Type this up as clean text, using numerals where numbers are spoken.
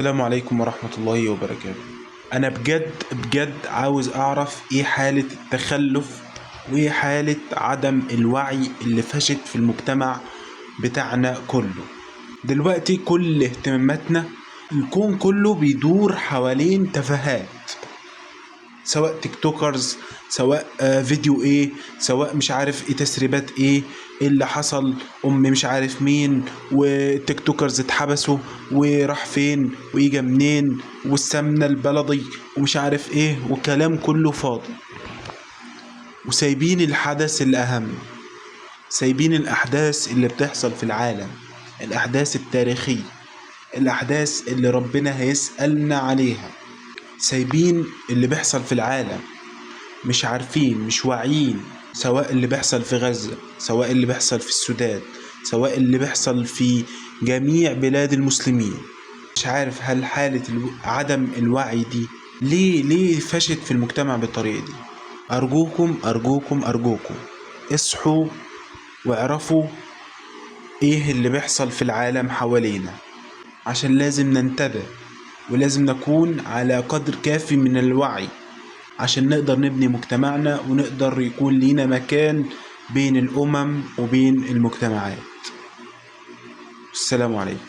السلام عليكم ورحمة الله وبركاته. أنا بجد عاوز أعرف إيه حالة التخلف وإيه حالة عدم الوعي اللي فشت في المجتمع بتاعنا كله. دلوقتي كل اهتماماتنا، الكون كله بيدور حوالين تفاهات، سواء تيك توكرز، سواء فيديو ايه، سواء مش عارف ايه تسريبات ايه اللي حصل، مش عارف مين، والتيك توكرز اتحبسوا وراح فين ويجا منين، والسمنة البلدي ومش عارف ايه، وكلام كله فاضي، وسايبين الحدث الأهم، سايبين الأحداث اللي بتحصل في العالم، الأحداث التاريخية، الأحداث اللي ربنا هيسألنا عليها. سايبين اللي بيحصل في العالم، مش عارفين، مش واعيين، سواء اللي بيحصل في غزة، سواء اللي بيحصل في السودان، سواء اللي بيحصل في جميع بلاد المسلمين. مش عارف هل حالة عدم الوعي دي ليه فشت في المجتمع بالطريقة دي. أرجوكم اصحوا واعرفوا ايه اللي بيحصل في العالم حوالينا، عشان لازم ننتبه، ولازم نكون على قدر كافي من الوعي عشان نقدر نبني مجتمعنا ونقدر يكون لينا مكان بين الأمم وبين المجتمعات. السلام عليكم.